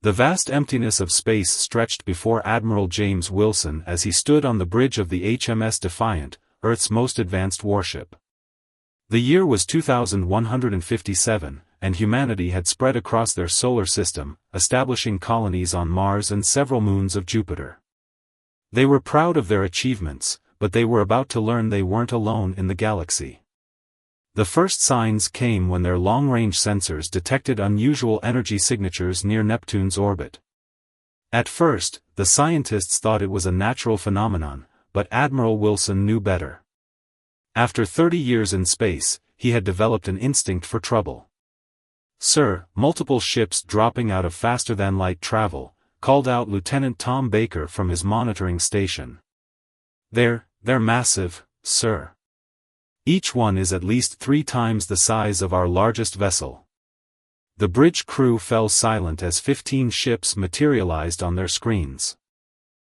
The vast emptiness of space stretched before Admiral James Wilson as he stood on the bridge of the HMS Defiant, Earth's most advanced warship. The year was 2157, and humanity had spread across their solar system, establishing colonies on Mars and several moons of Jupiter. They were proud of their achievements, but they were about to learn they weren't alone in the galaxy. The first signs came when their long-range sensors detected unusual energy signatures near Neptune's orbit. At first, the scientists thought it was a natural phenomenon, but Admiral Wilson knew better. After 30 years in space, he had developed an instinct for trouble. "Sir," multiple ships dropping out of faster-than-light travel, called out Lieutenant Tom Baker from his monitoring station. They're massive, sir. Each one is at least 3 times the size of our largest vessel." The bridge crew fell silent as 15 ships materialized on their screens.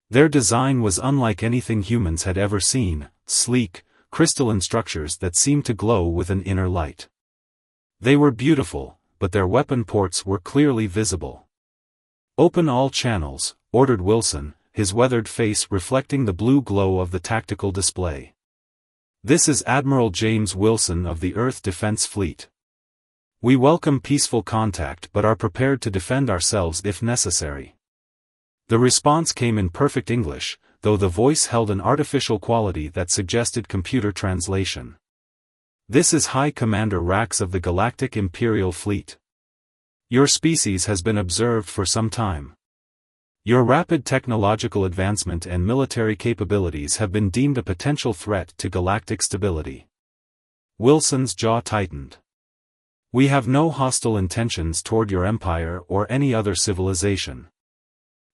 Their design was unlike anything humans had ever seen, sleek, crystalline structures that seemed to glow with an inner light. They were beautiful, but their weapon ports were clearly visible. "Open all channels," ordered Wilson, his weathered face reflecting the blue glow of the tactical display. "This is Admiral James Wilson of the Earth Defense Fleet. We welcome peaceful contact but are prepared to defend ourselves if necessary." The response came in perfect English, though the voice held an artificial quality that suggested computer translation. "This is High Commander Rax of the Galactic Imperial Fleet. Your species has been observed for some time. Your rapid technological advancement and military capabilities have been deemed a potential threat to galactic stability." Wilson's jaw tightened. "We have no hostile intentions toward your empire or any other civilization.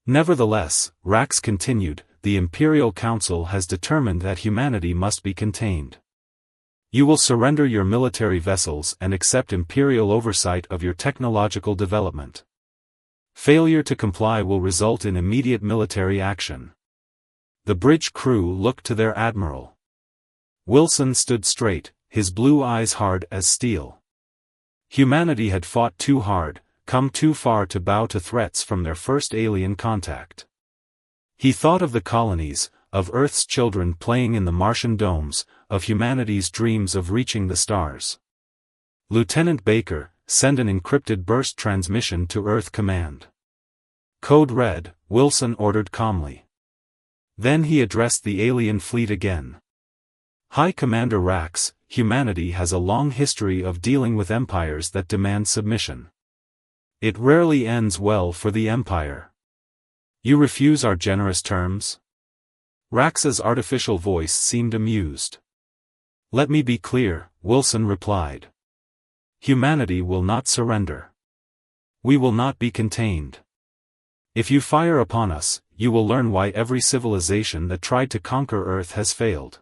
Nevertheless," Rax continued, "the Imperial Council has determined that humanity must be contained. You will surrender your military vessels and accept Imperial oversight of your technological development. Failure to comply will result in immediate military action." The bridge crew looked to their admiral. Wilson stood straight, his blue eyes hard as steel. Humanity had fought too hard, come too far to bow to threats from their first alien contact. He thought of the colonies, of Earth's children playing in the Martian domes, of humanity's dreams of reaching the stars. "Lieutenant Baker, send an encrypted burst transmission to Earth Command." "Code Red," Wilson ordered calmly. Then he addressed the alien fleet again. "High Commander Rax, humanity has a long history of dealing with empires that demand submission. It rarely ends well for the Empire. You refuse our generous terms?" Rax's artificial voice seemed amused. "Let me be clear," Wilson replied. "Humanity will not surrender. We will not be contained. If you fire upon us, you will learn why every civilization that tried to conquer Earth has failed."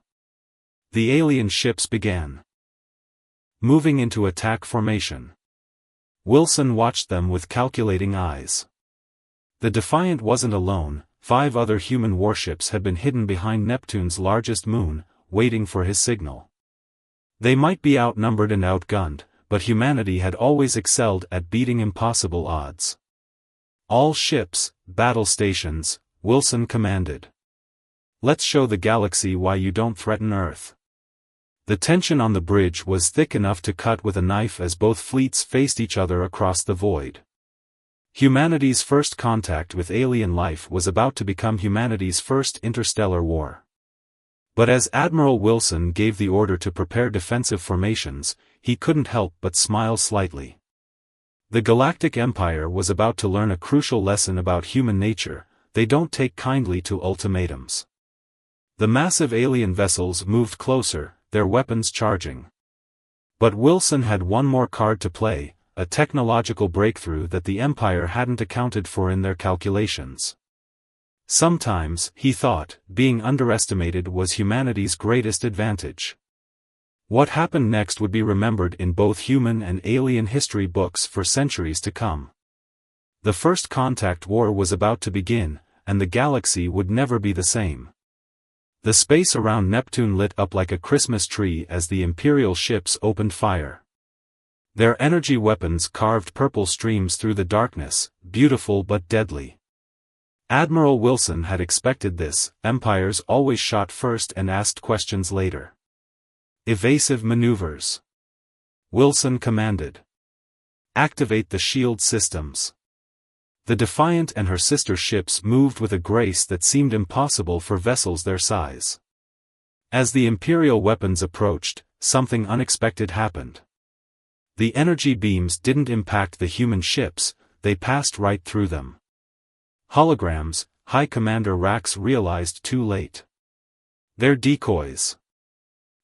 The alien ships began moving into attack formation. Wilson watched them with calculating eyes. The Defiant wasn't alone, 5 other human warships had been hidden behind Neptune's largest moon, waiting for his signal. They might be outnumbered and outgunned, but humanity had always excelled at beating impossible odds. "All ships, battle stations," Wilson commanded. "Let's show the galaxy why you don't threaten Earth." The tension on the bridge was thick enough to cut with a knife as both fleets faced each other across the void. Humanity's first contact with alien life was about to become humanity's first interstellar war. But as Admiral Wilson gave the order to prepare defensive formations, he couldn't help but smile slightly. The Galactic Empire was about to learn a crucial lesson about human nature: they don't take kindly to ultimatums. The massive alien vessels moved closer, their weapons charging. But Wilson had one more card to play, a technological breakthrough that the Empire hadn't accounted for in their calculations. Sometimes, he thought, being underestimated was humanity's greatest advantage. What happened next would be remembered in both human and alien history books for centuries to come. The First Contact War was about to begin, and the galaxy would never be the same. The space around Neptune lit up like a Christmas tree as the Imperial ships opened fire. Their energy weapons carved purple streams through the darkness, beautiful but deadly. Admiral Wilson had expected this. Empires always shot first and asked questions later. Evasive maneuvers. Wilson commanded. Activate the shield systems. The Defiant and her sister ships moved with a grace that seemed impossible for vessels their size. As the Imperial weapons approached, something unexpected happened. The energy beams didn't impact the human ships, they passed right through them. Holograms, High Commander Rax realized too late. They're decoys.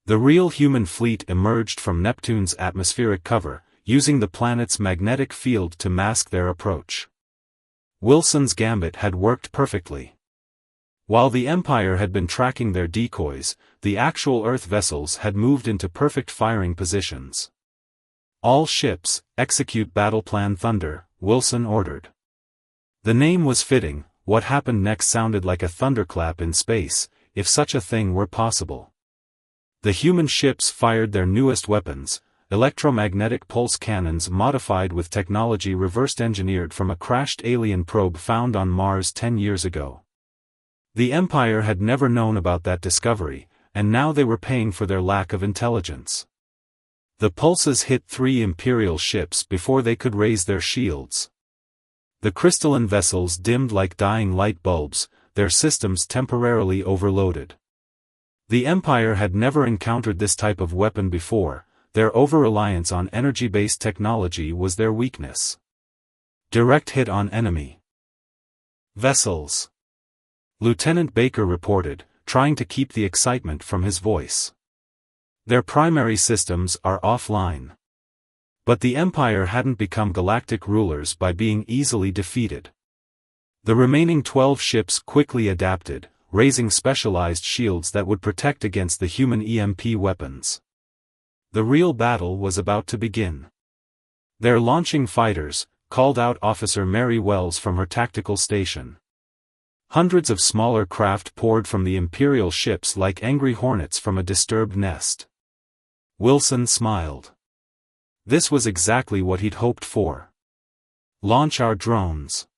The real human fleet emerged from Neptune's atmospheric cover, using the planet's magnetic field to mask their approach. Wilson's gambit had worked perfectly. While the Empire had been tracking their decoys, the actual Earth vessels had moved into perfect firing positions. All ships, execute Battle Plan Thunder, Wilson ordered. The name was fitting. What happened next sounded like a thunderclap in space, if such a thing were possible. The human ships fired their newest weapons, electromagnetic pulse cannons modified with technology reversed engineered from a crashed alien probe found on Mars 10 years ago. The Empire had never known about that discovery, and now they were paying for their lack of intelligence. The pulses hit 3 Imperial ships before they could raise their shields. The crystalline vessels dimmed like dying light bulbs, their systems temporarily overloaded. The Empire had never encountered this type of weapon before. Their over-reliance on energy-based technology was their weakness. Direct hit on enemy vessels. Lieutenant Baker reported, trying to keep the excitement from his voice. Their primary systems are offline. But the Empire hadn't become galactic rulers by being easily defeated. The remaining 12 ships quickly adapted, raising specialized shields that would protect against the human EMP weapons. The real battle was about to begin. Their launching fighters, called out Officer Mary Wells from her tactical station. Hundreds of smaller craft poured from the Imperial ships like angry hornets from a disturbed nest. Wilson smiled. This was exactly what he'd hoped for. Launch our drones.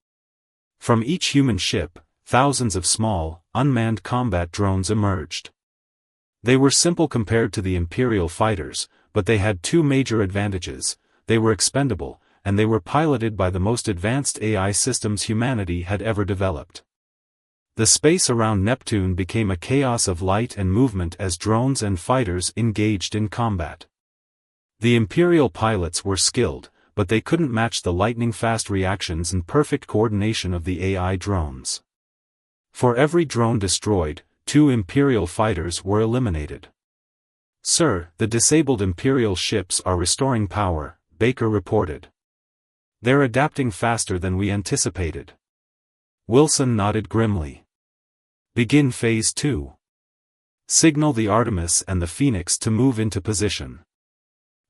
From each human ship, thousands of small, unmanned combat drones emerged. They were simple compared to the Imperial fighters, but they had 2 major advantages: they were expendable, and they were piloted by the most advanced AI systems humanity had ever developed. The space around Neptune became a chaos of light and movement as drones and fighters engaged in combat. The Imperial pilots were skilled, but they couldn't match the lightning-fast reactions and perfect coordination of the AI drones. For every drone destroyed, 2 Imperial fighters were eliminated. "Sir, the disabled Imperial ships are restoring power," Baker reported. "They're adapting faster than we anticipated." Wilson nodded grimly. "Begin Phase 2. Signal the Artemis and the Phoenix to move into position."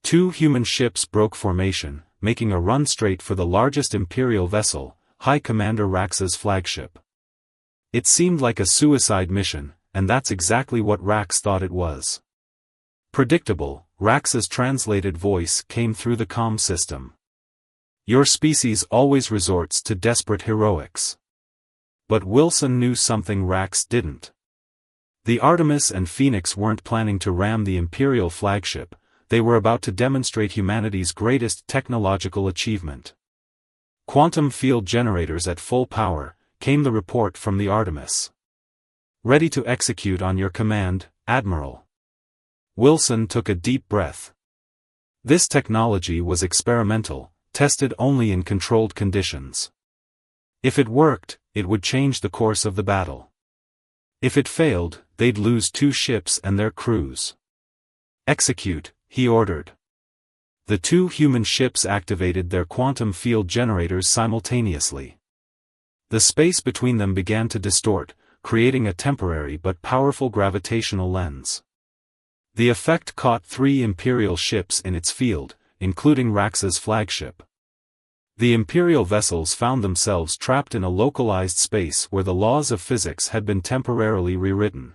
2 human ships broke formation, making a run straight for the largest Imperial vessel, High Commander Rax's flagship. It seemed like a suicide mission, and that's exactly what Rax thought it was. Predictable, Rax's translated voice came through the comm system. "Your species always resorts to desperate heroics." But Wilson knew something Rax didn't. The Artemis and Phoenix weren't planning to ram the Imperial flagship, they were about to demonstrate humanity's greatest technological achievement. "Quantum field generators at full power," came the report from the Artemis. "Ready to execute on your command, Admiral." Wilson took a deep breath. This technology was experimental, tested only in controlled conditions. If it worked, it would change the course of the battle. If it failed, they'd lose 2 ships and their crews. "Execute," he ordered. The 2 human ships activated their quantum field generators simultaneously. The space between them began to distort, creating a temporary but powerful gravitational lens. The effect caught 3 Imperial ships in its field, including Rax's flagship. The Imperial vessels found themselves trapped in a localized space where the laws of physics had been temporarily rewritten.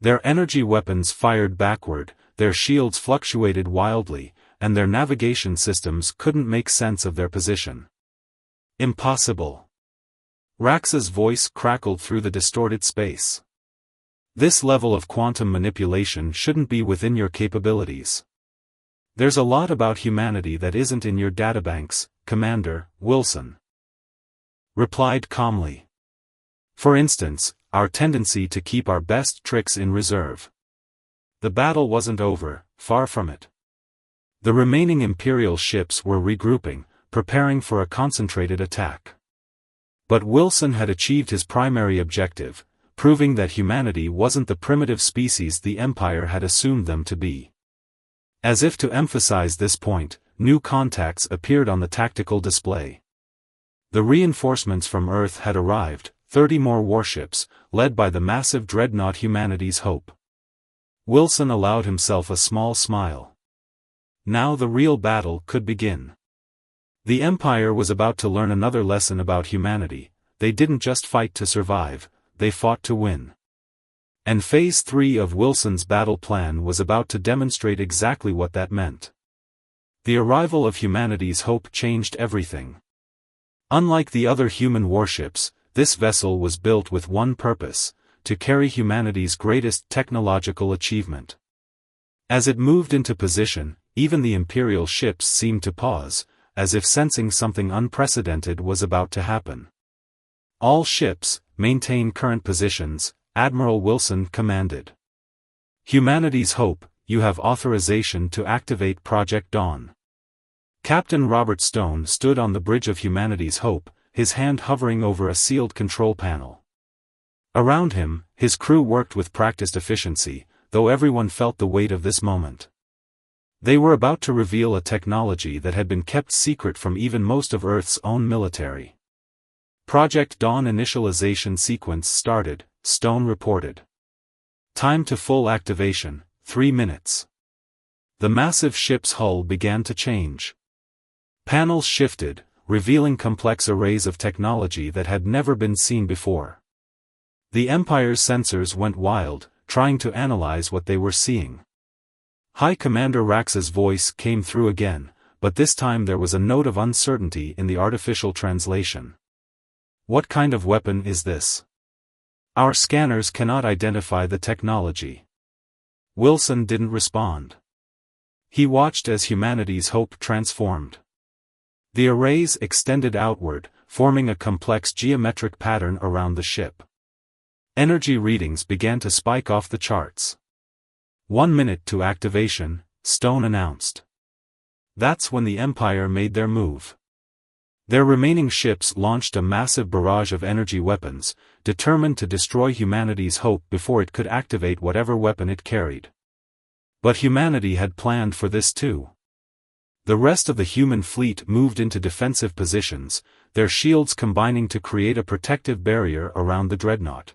Their energy weapons fired backward, their shields fluctuated wildly, and their navigation systems couldn't make sense of their position. Impossible. Rax's voice crackled through the distorted space. This level of quantum manipulation shouldn't be within your capabilities. There's a lot about humanity that isn't in your databanks, Commander Wilson replied calmly. For instance, our tendency to keep our best tricks in reserve. The battle wasn't over, far from it. The remaining Imperial ships were regrouping, preparing for a concentrated attack. But Wilson had achieved his primary objective, proving that humanity wasn't the primitive species the Empire had assumed them to be. As if to emphasize this point, new contacts appeared on the tactical display. The reinforcements from Earth had arrived, 30 more warships, led by the massive dreadnought Humanity's Hope. Wilson allowed himself a small smile. Now the real battle could begin. The Empire was about to learn another lesson about humanity. They didn't just fight to survive, they fought to win. And Phase 3 of Wilson's battle plan was about to demonstrate exactly what that meant. The arrival of Humanity's Hope changed everything. Unlike the other human warships, this vessel was built with one purpose: to carry humanity's greatest technological achievement. As it moved into position, even the Imperial ships seemed to pause, as if sensing something unprecedented was about to happen. All ships, maintain current positions, Admiral Wilson commanded. Humanity's Hope, you have authorization to activate Project Dawn. Captain Robert Stone stood on the bridge of Humanity's Hope, his hand hovering over a sealed control panel. Around him, his crew worked with practiced efficiency, though everyone felt the weight of this moment. They were about to reveal a technology that had been kept secret from even most of Earth's own military. Project Dawn initialization sequence started, Stone reported. Time to full activation, 3 minutes. The massive ship's hull began to change. Panels shifted, revealing complex arrays of technology that had never been seen before. The Empire's sensors went wild, trying to analyze what they were seeing. High Commander Rax's voice came through again, but this time there was a note of uncertainty in the artificial translation. What kind of weapon is this? Our scanners cannot identify the technology. Wilson didn't respond. He watched as Humanity's Hope transformed. The arrays extended outward, forming a complex geometric pattern around the ship. Energy readings began to spike off the charts. 1 minute to activation, Stone announced. That's when the Empire made their move. Their remaining ships launched a massive barrage of energy weapons, determined to destroy Humanity's Hope before it could activate whatever weapon it carried. But humanity had planned for this too. The rest of the human fleet moved into defensive positions, their shields combining to create a protective barrier around the dreadnought.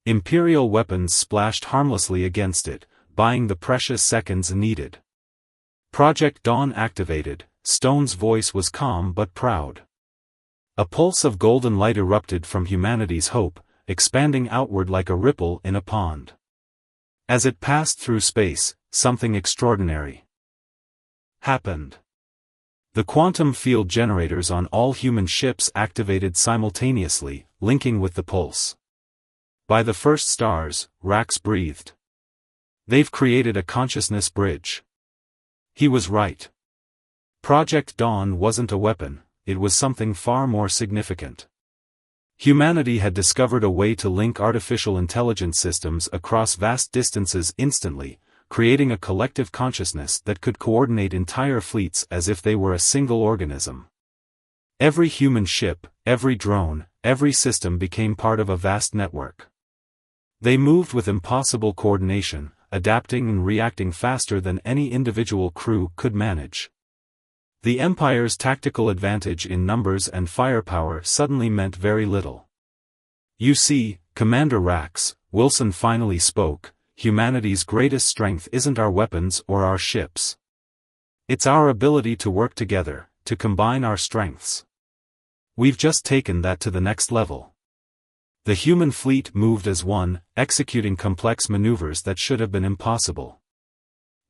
Imperial weapons splashed harmlessly against it, buying the precious seconds needed. Project Dawn activated, Stone's voice was calm but proud. A pulse of golden light erupted from Humanity's Hope, expanding outward like a ripple in a pond. As it passed through space, something extraordinary happened. The quantum field generators on all human ships activated simultaneously, linking with the pulse. By the first stars, Rax breathed. They've created a consciousness bridge. He was right. Project Dawn wasn't a weapon, it was something far more significant. Humanity had discovered a way to link artificial intelligence systems across vast distances instantly, creating a collective consciousness that could coordinate entire fleets as if they were a single organism. Every human ship, every drone, every system became part of a vast network. They moved with impossible coordination, adapting and reacting faster than any individual crew could manage. The Empire's tactical advantage in numbers and firepower suddenly meant very little. You see, Commander Rax, Wilson finally spoke, humanity's greatest strength isn't our weapons or our ships. It's our ability to work together, to combine our strengths. We've just taken that to the next level. The human fleet moved as one, executing complex maneuvers that should have been impossible.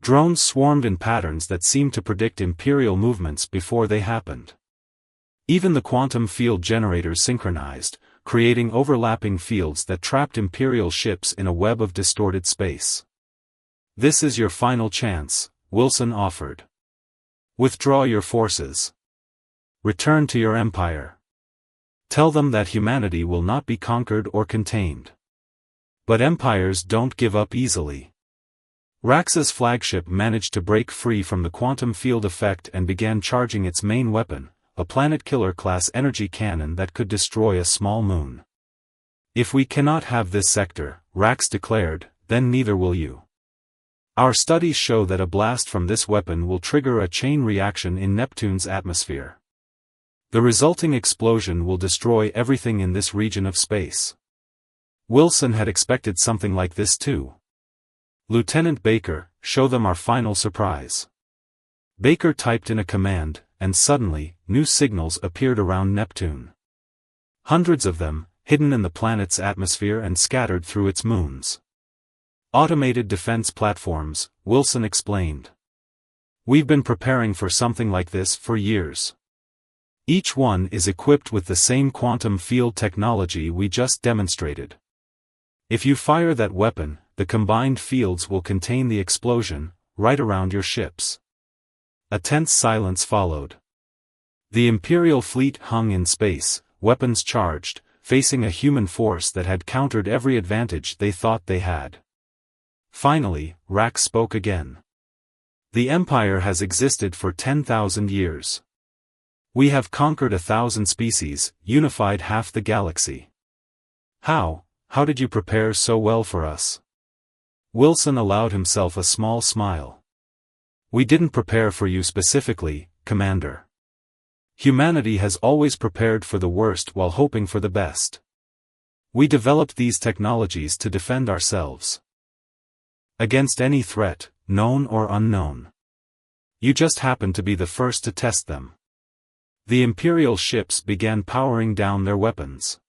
Drones swarmed in patterns that seemed to predict Imperial movements before they happened. Even the quantum field generators synchronized, creating overlapping fields that trapped Imperial ships in a web of distorted space. "This is your final chance," Wilson offered. "Withdraw your forces. Return to your empire. Tell them that humanity will not be conquered or contained. But empires don't give up easily." Rax's flagship managed to break free from the quantum field effect and began charging its main weapon, a planet-killer-class energy cannon that could destroy a small moon. "If we cannot have this sector," Rax declared, "then neither will you. Our studies show that a blast from this weapon will trigger a chain reaction in Neptune's atmosphere. The resulting explosion will destroy everything in this region of space." Wilson had expected something like this too. "Lieutenant Baker, show them our final surprise." Baker typed in a command, and suddenly, new signals appeared around Neptune. Hundreds of them, hidden in the planet's atmosphere and scattered through its moons. "Automated defense platforms," Wilson explained. "We've been preparing for something like this for years. Each one is equipped with the same quantum field technology we just demonstrated. If you fire that weapon, the combined fields will contain the explosion, right around your ships." A tense silence followed. The Imperial fleet hung in space, weapons charged, facing a human force that had countered every advantage they thought they had. Finally, Rax spoke again. "The Empire has existed for 10,000 years. We have conquered 1,000 species, unified half the galaxy. How did you prepare so well for us?" Wilson allowed himself a small smile. "We didn't prepare for you specifically, Commander. Humanity has always prepared for the worst while hoping for the best. We developed these technologies to defend ourselves against any threat, known or unknown. You just happened to be the first to test them." The Imperial ships began powering down their weapons.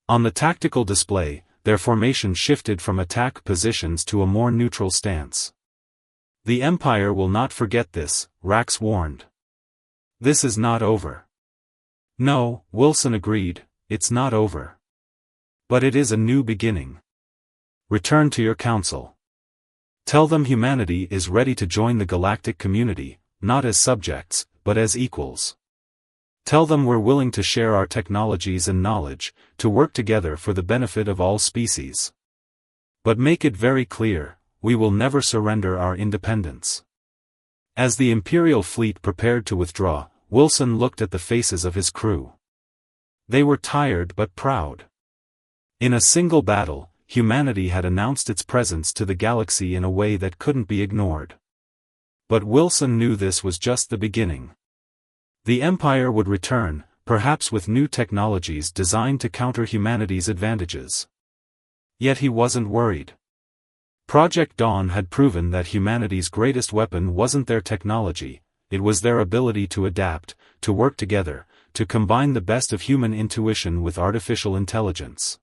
On the tactical display, their formation shifted from attack positions to a more neutral stance. "The Empire will not forget this," Rax warned. "This is not over." "No," Wilson agreed, "it's not over. But it is a new beginning. Return to your council. Tell them humanity is ready to join the galactic community, not as subjects, but as equals. Tell them we're willing to share our technologies and knowledge, to work together for the benefit of all species. But make it very clear, we will never surrender our independence." As the Imperial fleet prepared to withdraw, Wilson looked at the faces of his crew. They were tired but proud. In a single battle, humanity had announced its presence to the galaxy in a way that couldn't be ignored. But Wilson knew this was just the beginning. The Empire would return, perhaps with new technologies designed to counter humanity's advantages. Yet he wasn't worried. Project Dawn had proven that humanity's greatest weapon wasn't their technology, it was their ability to adapt, to work together, to combine the best of human intuition with artificial intelligence.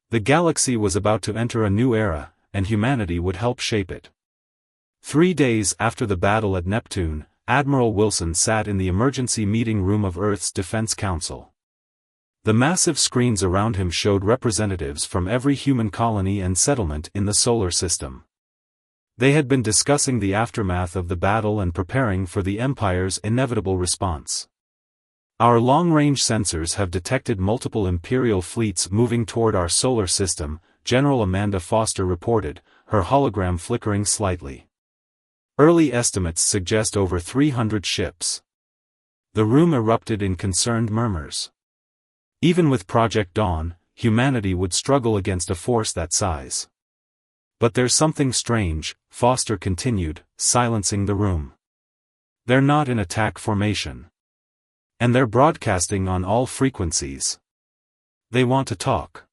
The galaxy was about to enter a new era, and humanity would help shape it. 3 days after the battle at Neptune, Admiral Wilson sat in the emergency meeting room of Earth's Defense Council. The massive screens around him showed representatives from every human colony and settlement in the solar system. They had been discussing the aftermath of the battle and preparing for the Empire's inevitable response. "Our long-range sensors have detected multiple Imperial fleets moving toward our solar system," General Amanda Foster reported, her hologram flickering slightly. "Early estimates suggest over 300 ships." The room erupted in concerned murmurs. Even with Project Dawn, humanity would struggle against a force that size. "But there's something strange," Foster continued, silencing the room. "They're not in attack formation. And they're broadcasting on all frequencies. They want to talk."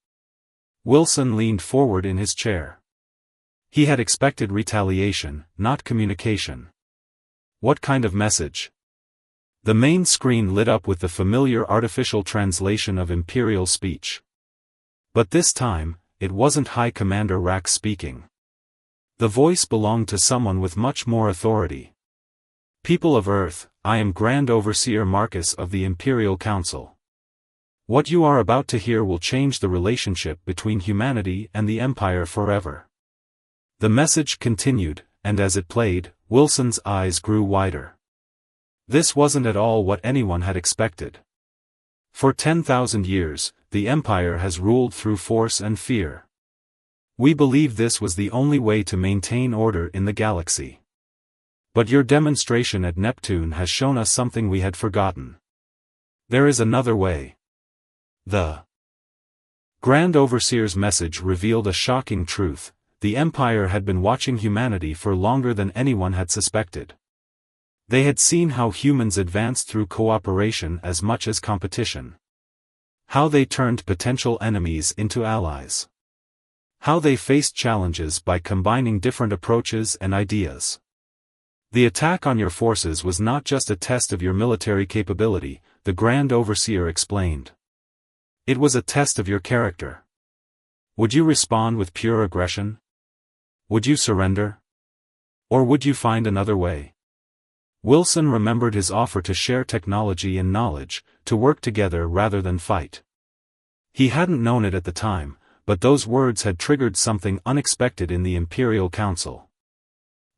Wilson leaned forward in his chair. He had expected retaliation, not communication. "What kind of message?" The main screen lit up with the familiar artificial translation of Imperial speech. But this time, it wasn't High Commander Rax speaking. The voice belonged to someone with much more authority. People of Earth, I am Grand Overseer Marcus of the Imperial Council. What you are about to hear will change the relationship between humanity and the Empire forever. The message continued, and as it played, Wilson's eyes grew wider. This wasn't at all what anyone had expected. For 10,000 years, the Empire has ruled through force and fear. We believed this was the only way to maintain order in the galaxy. But your demonstration at Neptune has shown us something we had forgotten. There is another way. The Grand Overseer's message revealed a shocking truth: the Empire had been watching humanity for longer than anyone had suspected. They had seen how humans advanced through cooperation as much as competition. How they turned potential enemies into allies. How they faced challenges by combining different approaches and ideas. The attack on your forces was not just a test of your military capability, the Grand Overseer explained. It was a test of your character. Would you respond with pure aggression? Would you surrender? Or would you find another way? Wilson remembered his offer to share technology and knowledge, to work together rather than fight. He hadn't known it at the time, but those words had triggered something unexpected in the Imperial Council.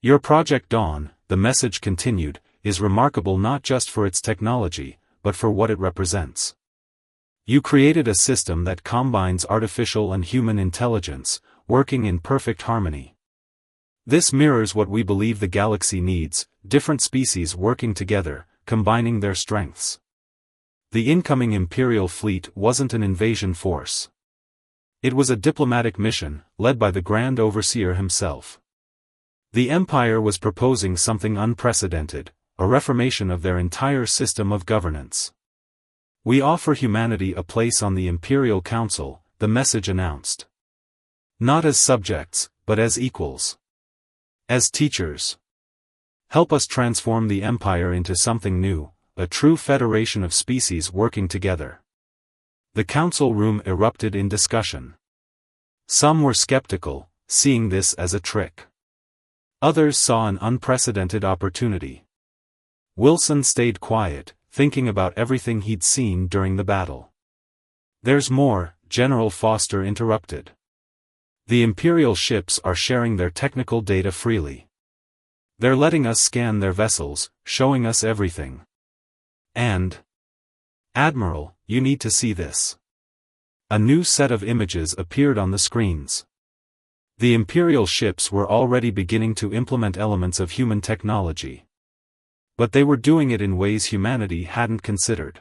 Your Project Dawn, the message continued, is remarkable not just for its technology, but for what it represents. You created a system that combines artificial and human intelligence, working in perfect harmony. This mirrors what we believe the galaxy needs: different species working together, combining their strengths. The incoming Imperial fleet wasn't an invasion force. It was a diplomatic mission, led by the Grand Overseer himself. The Empire was proposing something unprecedented, a reformation of their entire system of governance. We offer humanity a place on the Imperial Council, the message announced. Not as subjects, but as equals. As teachers. Help us transform the Empire into something new, a true federation of species working together. The council room erupted in discussion. Some were skeptical, seeing this as a trick. Others saw an unprecedented opportunity. Wilson stayed quiet, thinking about everything he'd seen during the battle. There's more, General Foster interrupted. The Imperial ships are sharing their technical data freely. They're letting us scan their vessels, showing us everything. And, Admiral, you need to see this. A new set of images appeared on the screens. The Imperial ships were already beginning to implement elements of human technology. But they were doing it in ways humanity hadn't considered.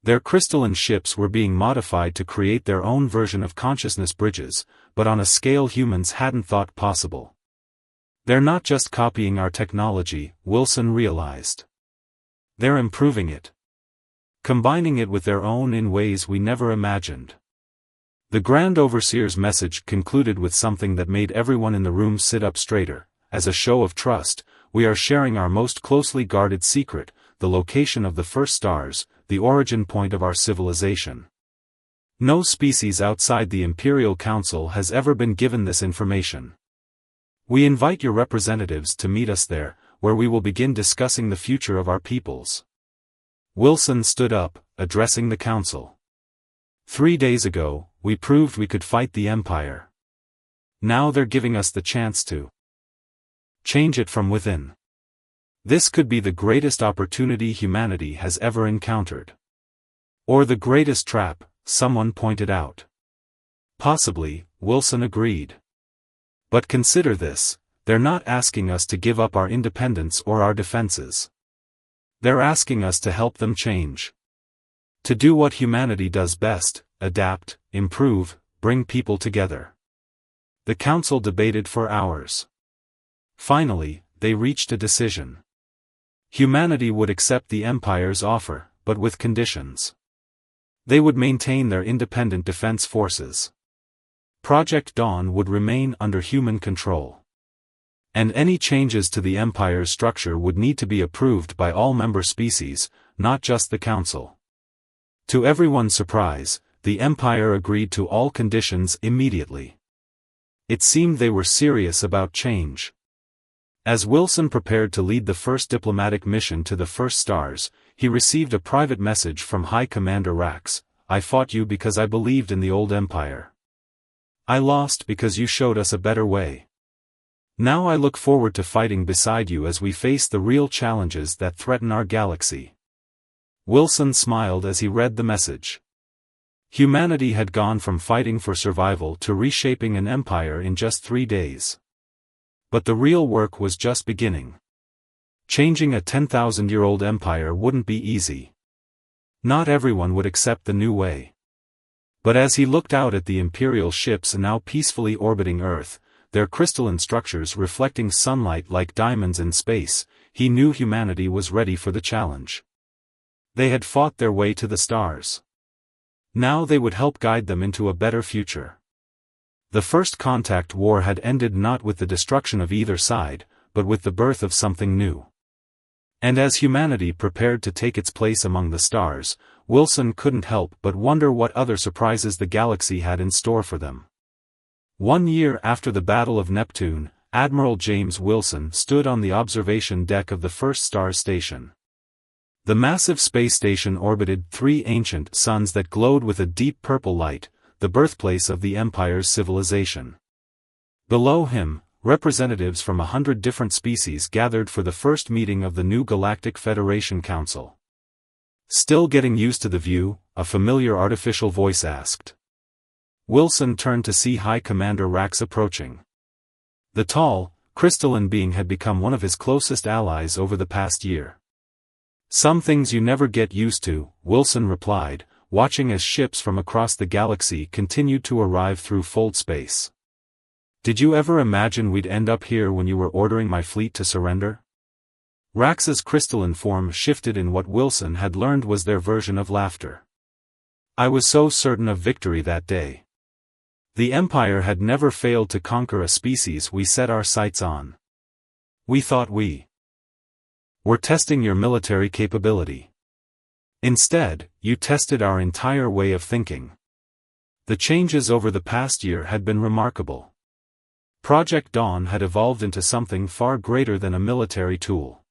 Their crystalline ships were being modified to create their own version of consciousness bridges, but on a scale humans hadn't thought possible. They're not just copying our technology, Wilson realized. They're improving it. Combining it with their own in ways we never imagined. The Grand Overseer's message concluded with something that made everyone in the room sit up straighter. As a show of trust, we are sharing our most closely guarded secret, the location of the first stars, the origin point of our civilization. No species outside the Imperial Council has ever been given this information. We invite your representatives to meet us there, where we will begin discussing the future of our peoples. Wilson stood up, addressing the council. 3 days ago, we proved we could fight the Empire. Now they're giving us the chance to change it from within. This could be the greatest opportunity humanity has ever encountered. Or the greatest trap, someone pointed out. Possibly, Wilson agreed. But consider this, they're not asking us to give up our independence or our defenses. They're asking us to help them change. To do what humanity does best: adapt, improve, bring people together. The council debated for hours. Finally, they reached a decision. Humanity would accept the Empire's offer, but with conditions. They would maintain their independent defense forces. Project Dawn would remain under human control. And any changes to the Empire's structure would need to be approved by all member species, not just the Council. To everyone's surprise, the Empire agreed to all conditions immediately. It seemed they were serious about change. As Wilson prepared to lead the first diplomatic mission to the first stars, he received a private message from High Commander Rax. "I fought you because I believed in the old empire. I lost because you showed us a better way. Now I look forward to fighting beside you as we face the real challenges that threaten our galaxy." Wilson smiled as he read the message. Humanity had gone from fighting for survival to reshaping an empire in just 3 days. But the real work was just beginning. Changing a 10,000-year-old empire wouldn't be easy. Not everyone would accept the new way. But as he looked out at the Imperial ships now peacefully orbiting Earth, their crystalline structures reflecting sunlight like diamonds in space, he knew humanity was ready for the challenge. They had fought their way to the stars. Now they would help guide them into a better future. The First Contact War had ended not with the destruction of either side, but with the birth of something new. And as humanity prepared to take its place among the stars, Wilson couldn't help but wonder what other surprises the galaxy had in store for them. 1 year after the Battle of Neptune, Admiral James Wilson stood on the observation deck of the first star station. The massive space station orbited 3 ancient suns that glowed with a deep purple light, the birthplace of the Empire's civilization. Below him, representatives from 100 different species gathered for the first meeting of the new Galactic Federation Council. "Still getting used to the view?" a familiar artificial voice asked. Wilson turned to see High Commander Rax approaching. The tall, crystalline being had become one of his closest allies over the past year. "Some things you never get used to," Wilson replied, watching as ships from across the galaxy continued to arrive through fold space. "Did you ever imagine we'd end up here when you were ordering my fleet to surrender?" Rax's crystalline form shifted in what Wilson had learned was their version of laughter. "I was so certain of victory that day. The Empire had never failed to conquer a species we set our sights on. We thought we were testing your military capability. Instead, you tested our entire way of thinking. The changes over the past year had been remarkable. Project Dawn had evolved into something far greater than a military tool.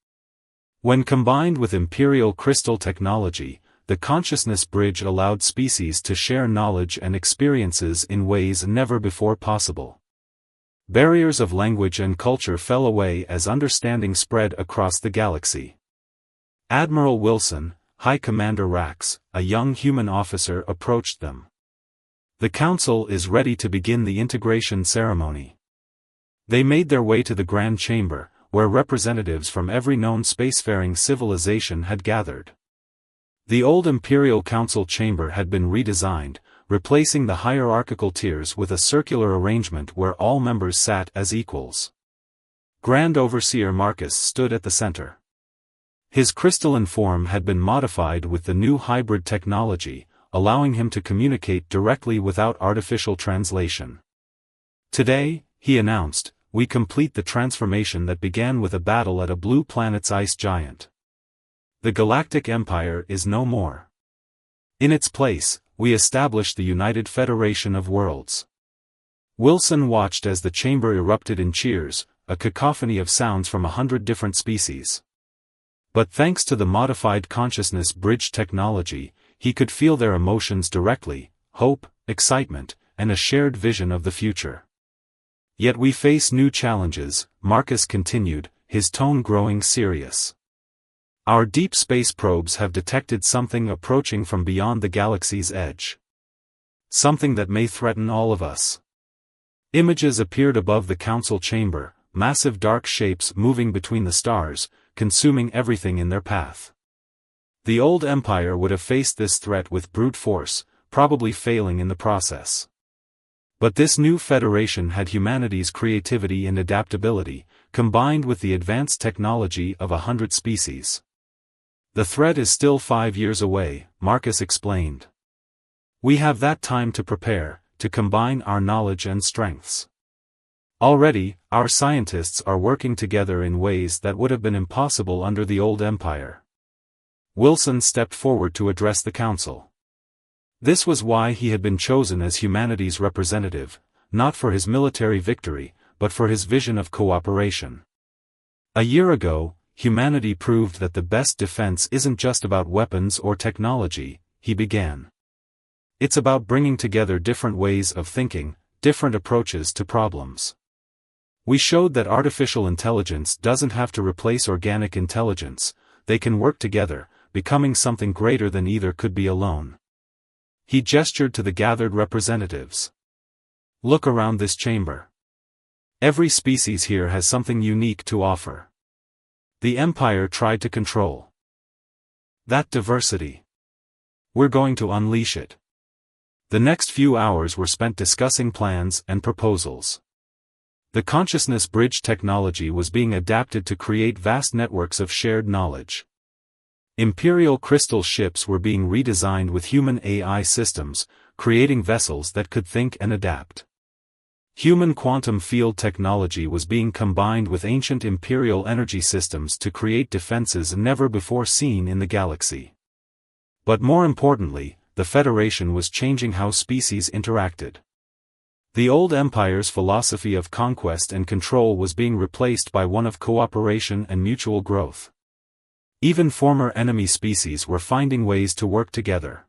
When combined with Imperial crystal technology, the consciousness bridge allowed species to share knowledge and experiences in ways never before possible. Barriers of language and culture fell away as understanding spread across the galaxy. Admiral Wilson, High Commander Rax, a young human officer, approached them. "The Council is ready to begin the integration ceremony." They made their way to the Grand Chamber, where representatives from every known spacefaring civilization had gathered. The old Imperial Council chamber had been redesigned, replacing the hierarchical tiers with a circular arrangement where all members sat as equals. Grand Overseer Marcus stood at the center. His crystalline form had been modified with the new hybrid technology, allowing him to communicate directly without artificial translation. "Today," he announced, "we complete the transformation that began with a battle at a blue planet's ice giant. The Galactic Empire is no more. In its place, we establish the United Federation of Worlds." Wilson watched as the chamber erupted in cheers, a cacophony of sounds from 100 different species. But thanks to the modified consciousness bridge technology, he could feel their emotions directly: hope, excitement, and a shared vision of the future. "Yet we face new challenges," Marcus continued, his tone growing serious. "Our deep space probes have detected something approaching from beyond the galaxy's edge. Something that may threaten all of us." Images appeared above the council chamber, massive dark shapes moving between the stars, consuming everything in their path. The old empire would have faced this threat with brute force, probably failing in the process. But this new federation had humanity's creativity and adaptability, combined with the advanced technology of 100 species. "The threat is still 5 years away," Marcus explained. "We have that time to prepare, to combine our knowledge and strengths. Already, our scientists are working together in ways that would have been impossible under the old empire." Wilson stepped forward to address the council. This was why he had been chosen as humanity's representative, not for his military victory, but for his vision of cooperation. A year ago, humanity proved that the best defense isn't just about weapons or technology, he began. It's about bringing together different ways of thinking, different approaches to problems. We showed that artificial intelligence doesn't have to replace organic intelligence, they can work together, becoming something greater than either could be alone. He gestured to the gathered representatives. Look around this chamber. Every species here has something unique to offer. The Empire tried to control that diversity. We're going to unleash it. The next few hours were spent discussing plans and proposals. The consciousness bridge technology was being adapted to create vast networks of shared knowledge. Imperial crystal ships were being redesigned with human AI systems, creating vessels that could think and adapt. Human quantum field technology was being combined with ancient imperial energy systems to create defenses never before seen in the galaxy. But more importantly, the Federation was changing how species interacted. The old empire's philosophy of conquest and control was being replaced by one of cooperation and mutual growth. Even former enemy species were finding ways to work together.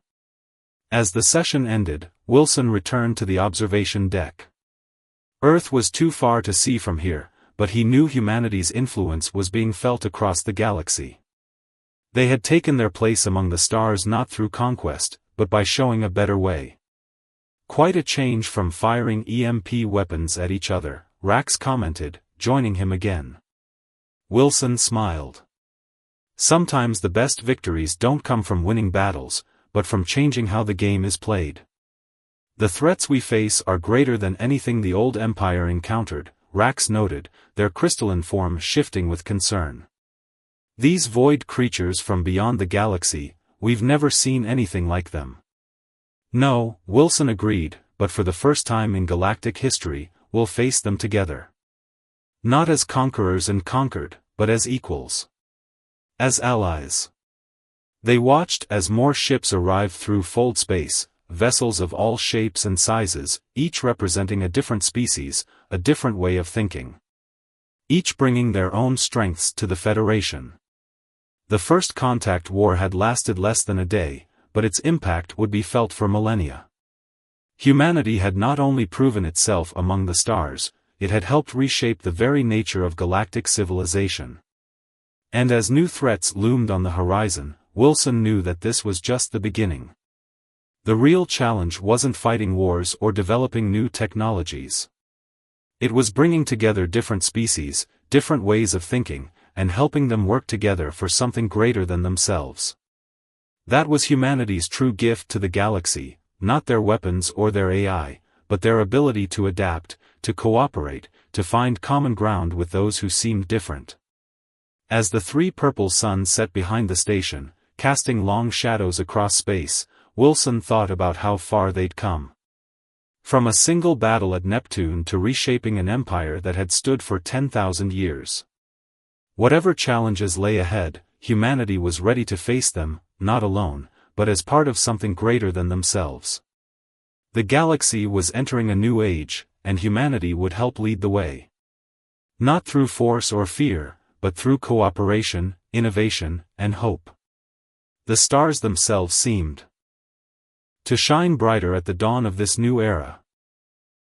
As the session ended, Wilson returned to the observation deck. Earth was too far to see from here, but he knew humanity's influence was being felt across the galaxy. They had taken their place among the stars not through conquest, but by showing a better way. Quite a change from firing EMP weapons at each other, Rax commented, joining him again. Wilson smiled. Sometimes the best victories don't come from winning battles, but from changing how the game is played. The threats we face are greater than anything the old empire encountered, Rax noted, their crystalline form shifting with concern. These void creatures from beyond the galaxy, we've never seen anything like them. No, Wilson agreed, but for the first time in galactic history, we'll face them together. Not as conquerors and conquered, but as equals. As allies. They watched as more ships arrived through fold space, vessels of all shapes and sizes, each representing a different species, a different way of thinking. Each bringing their own strengths to the Federation. The first contact war had lasted less than a day, but its impact would be felt for millennia. Humanity had not only proven itself among the stars, it had helped reshape the very nature of galactic civilization. And as new threats loomed on the horizon, Wilson knew that this was just the beginning. The real challenge wasn't fighting wars or developing new technologies. It was bringing together different species, different ways of thinking, and helping them work together for something greater than themselves. That was humanity's true gift to the galaxy, not their weapons or their AI, but their ability to adapt, to cooperate, to find common ground with those who seemed different. As the three purple suns set behind the station, casting long shadows across space, Wilson thought about how far they'd come. From a single battle at Neptune to reshaping an empire that had stood for 10,000 years. Whatever challenges lay ahead, humanity was ready to face them, not alone, but as part of something greater than themselves. The galaxy was entering a new age, and humanity would help lead the way. Not through force or fear, but through cooperation, innovation, and hope. The stars themselves seemed to shine brighter at the dawn of this new era.